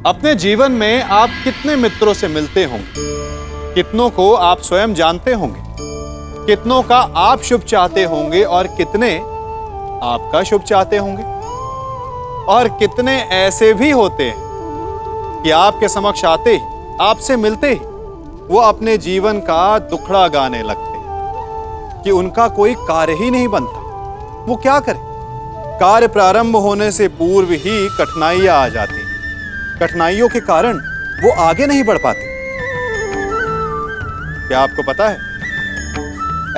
अपने जीवन में आप कितने मित्रों से मिलते होंगे, कितनों को आप स्वयं जानते होंगे, कितनों का आप शुभ चाहते होंगे और कितने आपका शुभ चाहते होंगे, और कितने ऐसे भी होते हैं कि आपके समक्ष आते ही, आपसे मिलते ही वो अपने जीवन का दुखड़ा गाने लगते हैं कि उनका कोई कार्य ही नहीं बनता। वो क्या करे? कार्य प्रारंभ होने से पूर्व ही कठिनाइयां आ जाती हैं। कठिनाइयों के कारण वो आगे नहीं बढ़ पाते। क्या आपको पता है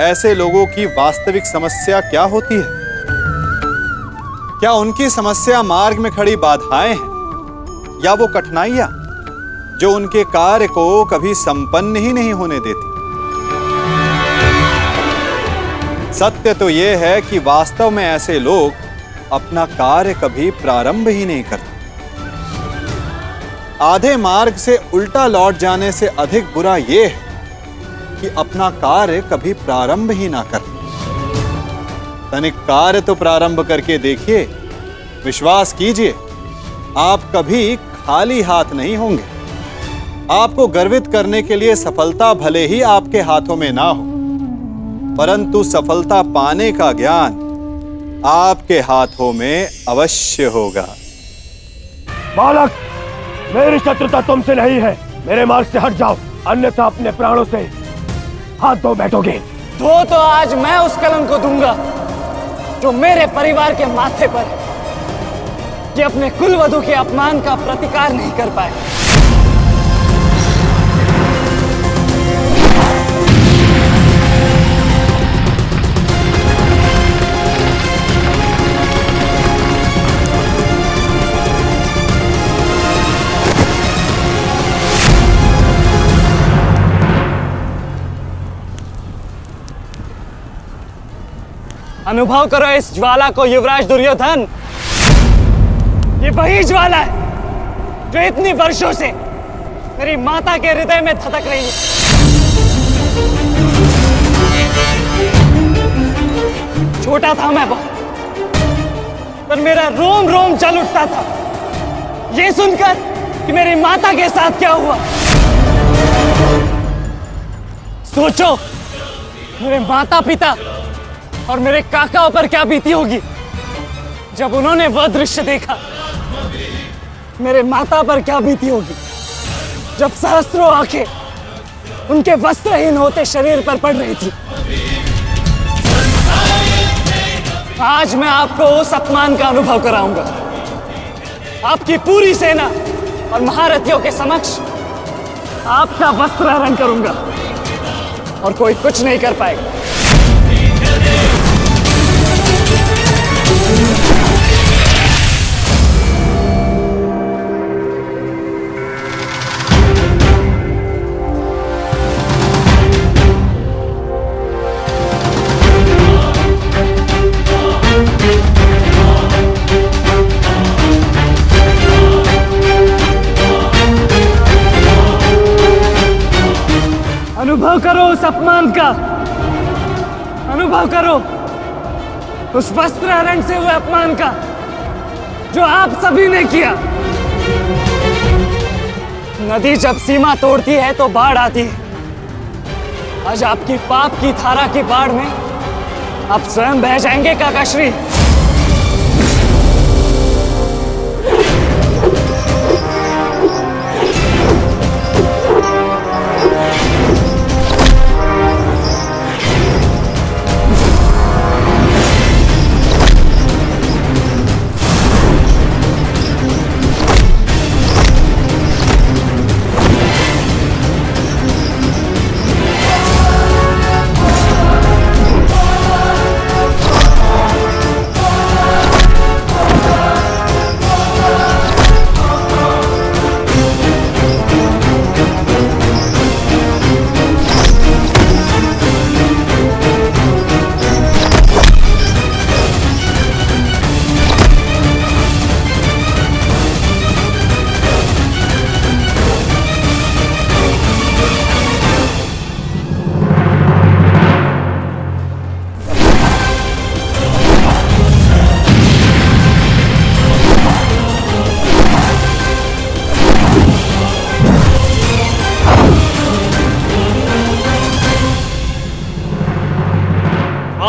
ऐसे लोगों की वास्तविक समस्या क्या होती है? क्या उनकी समस्या मार्ग में खड़ी बाधाएं हैं, या वो कठिनाइयां जो उनके कार्य को कभी संपन्न ही नहीं होने देती? सत्य तो यह है कि वास्तव में ऐसे लोग अपना कार्य कभी प्रारंभ ही नहीं करते। आधे मार्ग से उल्टा लौट जाने से अधिक बुरा यह है कि अपना कार्य कभी प्रारंभ ही ना कर। तनिक कार्य तो प्रारंभ करके देखिए, विश्वास कीजिए आप कभी खाली हाथ नहीं होंगे। आपको गर्वित करने के लिए सफलता भले ही आपके हाथों में ना हो, परंतु सफलता पाने का ज्ञान आपके हाथों में अवश्य होगा। बालक, मेरी शत्रुता तुमसे नहीं है, मेरे मार्ग से हट जाओ, अन्यथा अपने प्राणों से हाथ धो बैठोगे। धो तो आज मैं उस कलंक को दूंगा जो मेरे परिवार के माथे पर है, कि अपने कुलवधू के अपमान का प्रतिकार नहीं कर पाए। अनुभव करो इस ज्वाला को युवराज दुर्योधन। ये वही ज्वाला है जो इतनी वर्षों से मेरी माता के हृदय में धधक रही है। छोटा था मैं बहुत, पर मेरा रोम रोम जल उठता था ये सुनकर कि मेरी माता के साथ क्या हुआ। सोचो, मेरे माता पिता और मेरे काकाओं पर क्या बीती होगी जब उन्होंने वह दृश्य देखा। मेरे माता पर क्या बीती होगी जब सहस्त्रों आंखें उनके वस्त्रहीन होते शरीर पर पड़ रही थी। आज मैं आपको उस अपमान का अनुभव कराऊंगा। आपकी पूरी सेना और महारथियों के समक्ष आपका वस्त्रहरण करूंगा और कोई कुछ नहीं कर पाएगा। अनुभव करो उस अपमान का, अनुभव करो उस वस्त्रहरण से हुए अपमान का जो आप सभी ने किया। नदी जब सीमा तोड़ती है तो बाढ़ आती है। आज आपकी पाप की धारा की बाढ़ में आप स्वयं बह जाएंगे काकाश्री।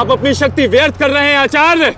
आप अपनी शक्ति व्यर्थ कर रहे हैं आचार्य।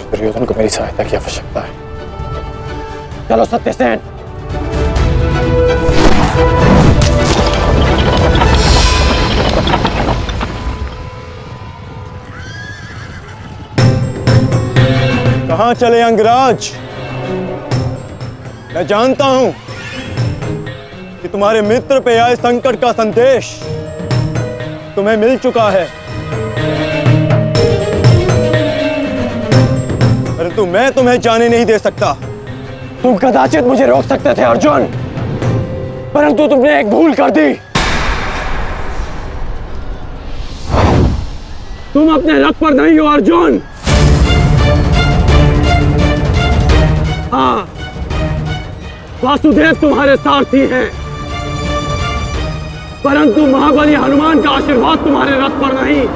दुर्योधन को मेरी सहायता की आवश्यकता है। चलो सत्यसेन। कहां चले अंगराज? मैं जानता हूं कि तुम्हारे मित्र पे आए संकट का संदेश तुम्हें मिल चुका है, परंतु मैं तुम्हें जाने नहीं दे सकता। तुम कदाचित मुझे रोक सकते थे अर्जुन, परंतु तुमने एक भूल कर दी। तुम अपने रथ पर नहीं हो अर्जुन। हाँ, वासुदेव तुम्हारे सारथी हैं, परंतु महाबली हनुमान का आशीर्वाद तुम्हारे रथ पर नहीं।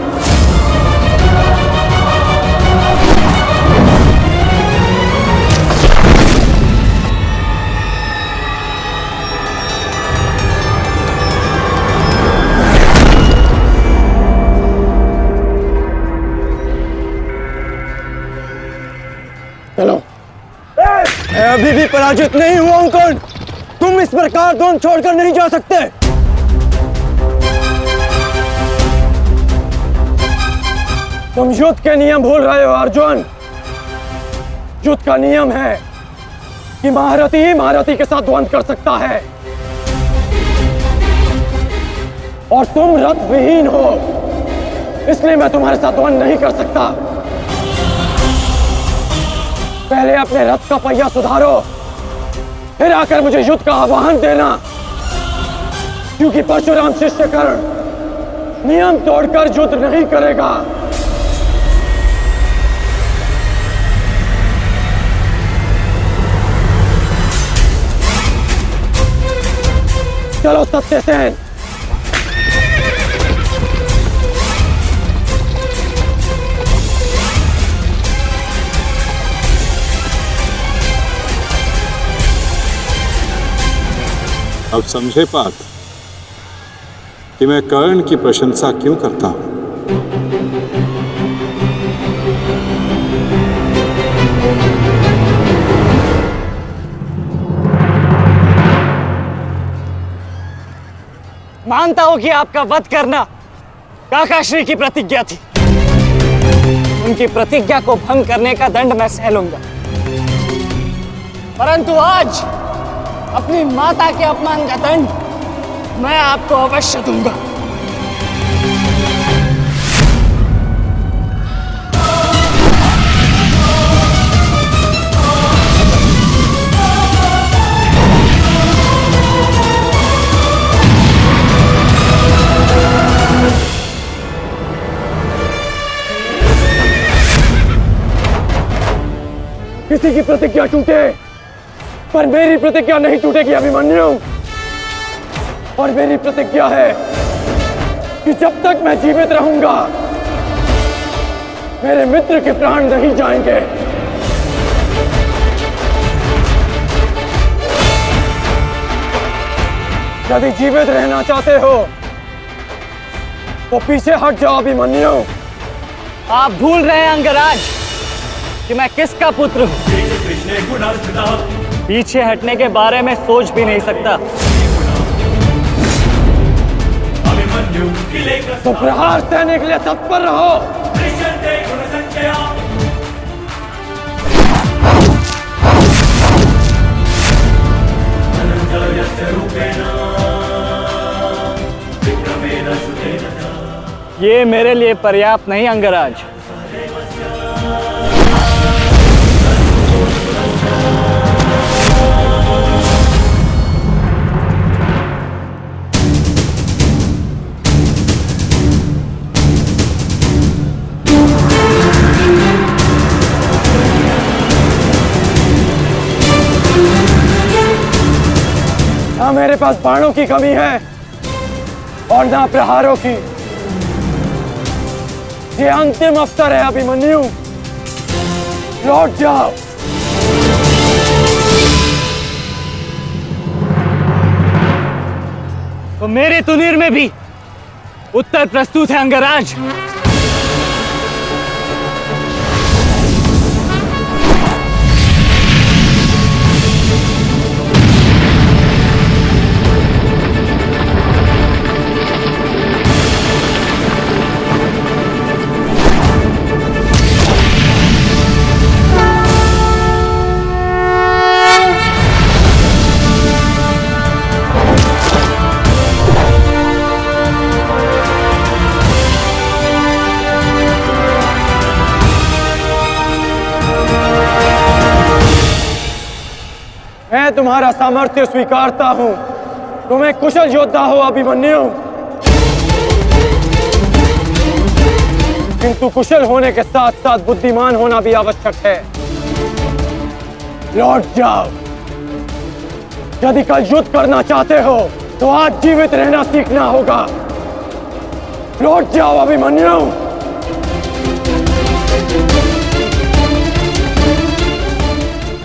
चलो। मैं अभी भी पराजित नहीं हुआ हूं कर्ण। तुम इस प्रकार द्रोण छोड़कर नहीं जा सकते। तुम युद्ध के नियम भूल रहे हो अर्जुन। युद्ध का नियम है कि महारथी ही महारथी के साथ द्वंद्व कर सकता है, और तुम रथ विहीन हो, इसलिए मैं तुम्हारे साथ द्वंद्व नहीं कर सकता। पहले अपने रथ का पहिया सुधारो, फिर आकर मुझे युद्ध का आह्वान देना, क्योंकि परशुराम शिष्य कर्ण नियम तोड़कर युद्ध नहीं करेगा। चलो सत्यसेन। अब समझे पार्थ कि मैं कर्ण की प्रशंसा क्यों करता हूं। मानता हूं कि आपका वध करना काकाश्री की प्रतिज्ञा थी। उनकी प्रतिज्ञा को भंग करने का दंड मैं सह लूंगा, परंतु आज अपनी माता के अपमान का दंड मैं आपको अवश्य दूंगा। किसी की प्रतिज्ञा टूटे, पर मेरी प्रतिज्ञा नहीं टूटेगी अभिमन्यु। और मेरी प्रतिज्ञा है कि जब तक मैं जीवित रहूंगा, मेरे मित्र के प्राण नहीं जाएंगे। यदि जीवित रहना चाहते हो तो पीछे हट जाओ अभिमन्यु। आप भूल रहे हैं अंगराज कि मैं किसका पुत्र हूं। पीछे हटने के बारे में सोच भी नहीं सकता। तो प्रहार सहने के लिए तत्पर रहो। ये मेरे लिए पर्याप्त नहीं अंगराज। ना मेरे पास बाणों की कमी है और ना प्रहारों की। ये अंतिम अवसर है अभिमन्यु, लौट जाओ। तो मेरे तुनीर में भी उत्तर प्रस्तुत है अंगराज। मैं तुम्हारा सामर्थ्य स्वीकारता हूं। तुम एक कुशल योद्धा हो अभिमन्यु, किंतु कुशल होने के साथ साथ बुद्धिमान होना भी आवश्यक है। लौट जाओ। यदि कल युद्ध करना चाहते हो तो आज जीवित रहना सीखना होगा। लौट जाओ अभिमन्यु।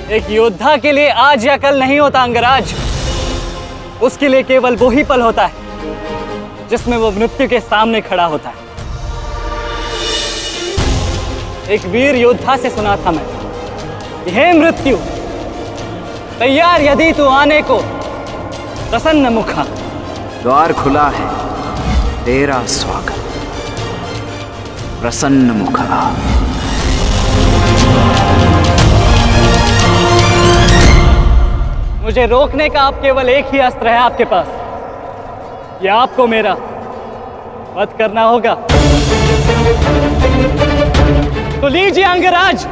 एक योद्धा के लिए आज या कल नहीं होता अंगराज, उसके लिए केवल वो ही पल होता है जिसमें वो मृत्यु के सामने खड़ा होता है। एक वीर योद्धा से सुना था मैं, हे मृत्यु, तैयार यदि तू आने को, प्रसन्न मुखा। द्वार खुला है, तेरा स्वागत, प्रसन्न मुखा। मुझे रोकने का आप केवल एक ही अस्त्र है आपके पास, ये आपको मेरा वध करना होगा। तो लीजिए अंगराज,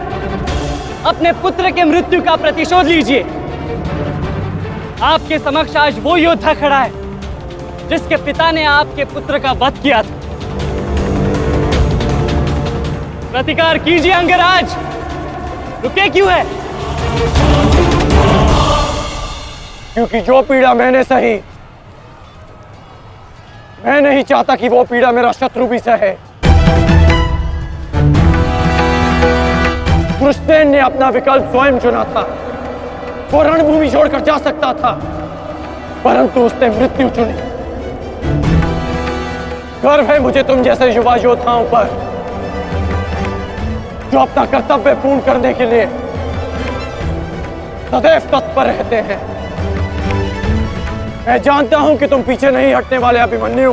अपने पुत्र के मृत्यु का प्रतिशोध लीजिए। आपके समक्ष आज वो योद्धा खड़ा है जिसके पिता ने आपके पुत्र का वध किया था। प्रतिकार कीजिए अंगराज, रुके क्यों है? क्योंकि जो पीड़ा मैंने सही, मैं नहीं चाहता कि वो पीड़ा मेरा शत्रु भी सहे। कृष्ण ने अपना विकल्प स्वयं चुना था। वो रणभूमि छोड़कर जा सकता था, परंतु उसने मृत्यु चुनी। गर्व है मुझे तुम जैसे युवा योद्धाओं पर, जो अपना कर्तव्य पूर्ण करने के लिए सदैव तत्पर रहते हैं। मैं जानता हूं कि तुम पीछे नहीं हटने वाले अभिमन्यु,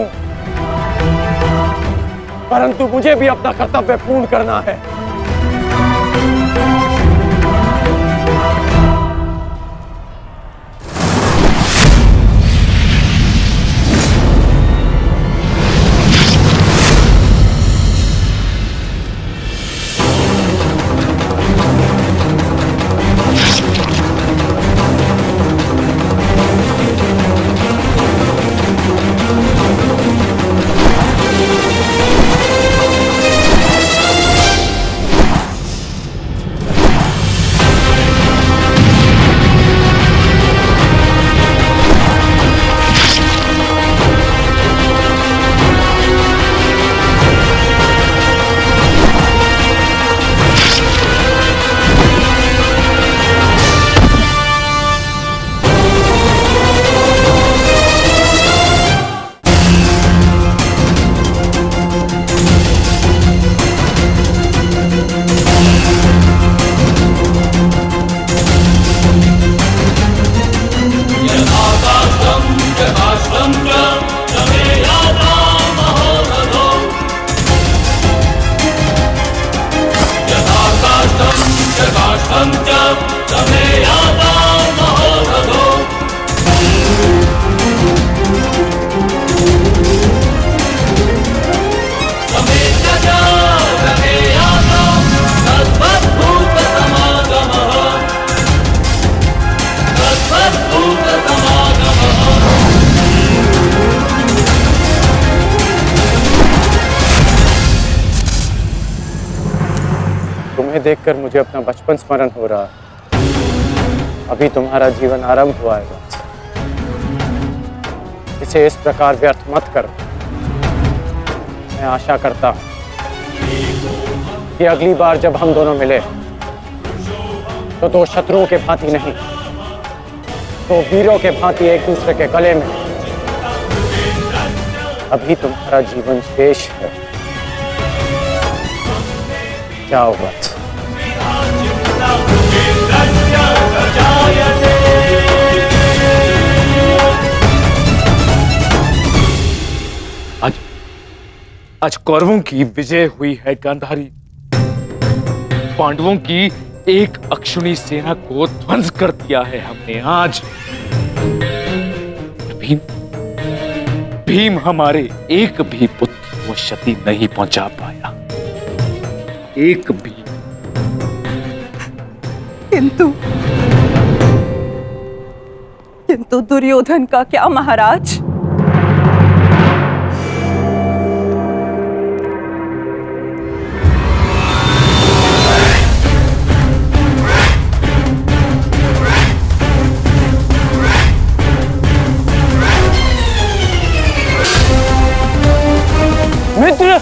परंतु मुझे भी अपना कर्तव्य पूर्ण करना है। तुम्हें देखकर मुझे अपना बचपन स्मरण हो रहा है। अभी तुम्हारा जीवन आरंभ हुआ है। इसे इस प्रकार व्यर्थ मत करो। मैं आशा करता हूं कि अगली बार जब हम दोनों मिले तो दो शत्रुओं के भांति नहीं, दो वीरों के भांति एक दूसरे के गले में। अभी तुम्हारा जीवन शेष है। जाओ बस। आज कौरवों की विजय हुई है गांधारी। पांडवों की एक अक्षुणी सेना को ध्वंस कर दिया है हमने आज। भीम हमारे एक भी पुत्र को क्षति नहीं पहुंचा पाया, एक भी। किंतु दुर्योधन का क्या महाराज? मित्र,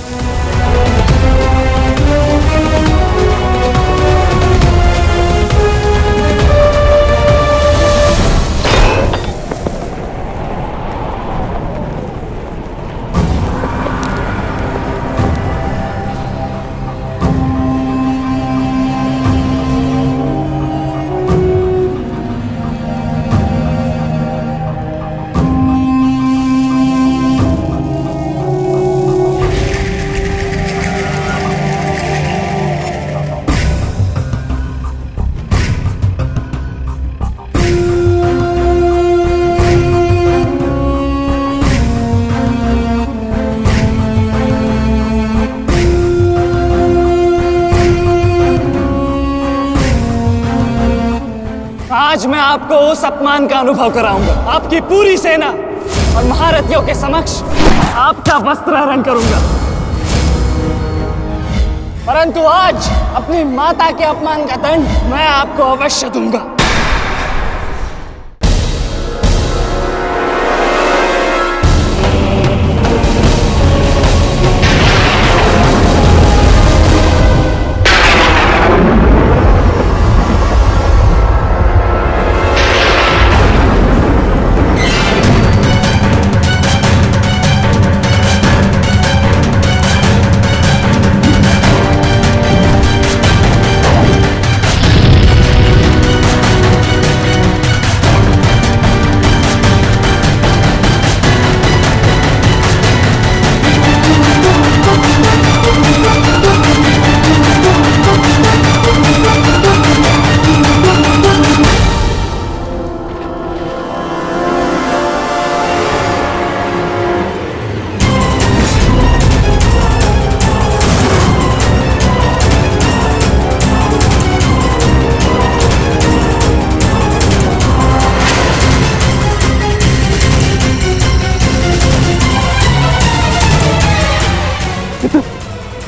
आज मैं आपको उस अपमान का अनुभव कराऊंगा। आपकी पूरी सेना और महारथियों के समक्ष आपका वस्त्र हरण करूंगा। परंतु आज अपनी माता के अपमान का दंड मैं आपको अवश्य दूंगा।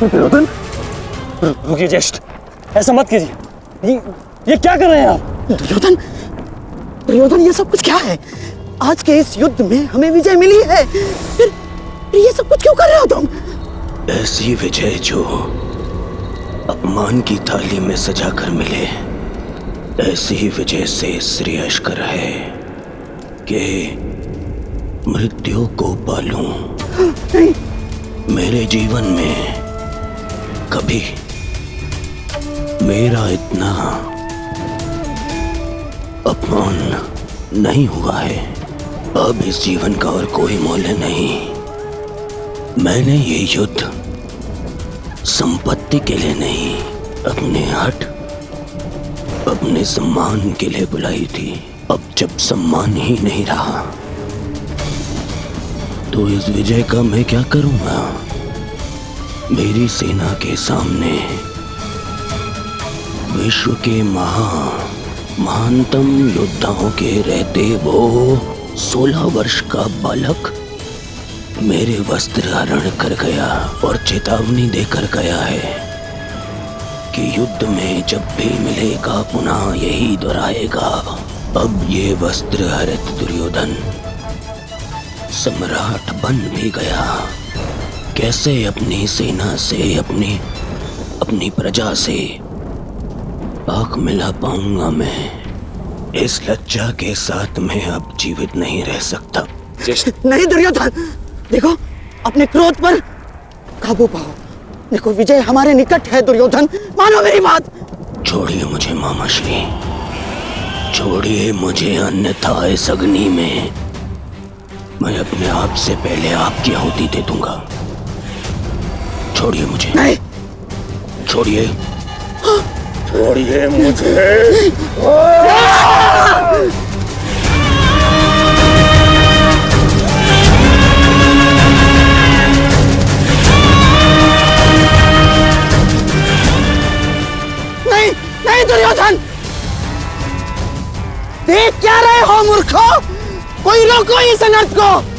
दुर्योधन, रुकिए ज्येष्ठ, ऐसा मत कीजिए। ये क्या कर रहे हैं आप? दुर्योधन, दुर्योधन, ये सब कुछ क्या है? आज के इस युद्ध में हमें विजय मिली है, फिर ये सब कुछ क्यों कर रहे हो तुम? ऐसी विजय जो अपमान की थाली में सजा कर मिले, ऐसी ही विजय से श्रेयस्कर है कि मृत्यु को पालूं। नहीं। मेरे जीवन में कभी मेरा इतना अपमान नहीं हुआ है। अब इस जीवन का और कोई मूल्य नहीं। मैंने ये युद्ध संपत्ति के लिए नहीं, अपने हट, अपने सम्मान के लिए बुलाई थी। अब जब सम्मान ही नहीं रहा तो इस विजय का मैं क्या करूंगा? मेरी सेना के सामने विश्व के महानतम योद्धाओं के रहते वो 16 वर्ष का बालक मेरे वस्त्र हरण कर गया और चेतावनी देकर गया है कि युद्ध में जब भी मिलेगा पुनः यही दोहराएगा। अब ये वस्त्र हरित दुर्योधन सम्राट बन भी गया, कैसे अपनी सेना से, अपनी प्रजा से आंख मिला पाऊंगा मैं? इस लज्जा के साथ मैं अब जीवित नहीं रह सकता। नहीं दुर्योधन, देखो अपने क्रोध पर काबू पाओ। देखो विजय हमारे निकट है दुर्योधन, मानो मेरी बात। छोड़िए मुझे मामाश्री, छोड़िए मुझे, अन्यथा इस अग्नि में मैं अपने आप से पहले आपकी आहुति दे दूंगा। छोड़िए मुझे। नहीं, छोड़िए, छोड़िए मुझे। नहीं, नहीं दुर्योधन, देख क्या रहे हो मूर्खों? कोई रोको इस अनर्थ को।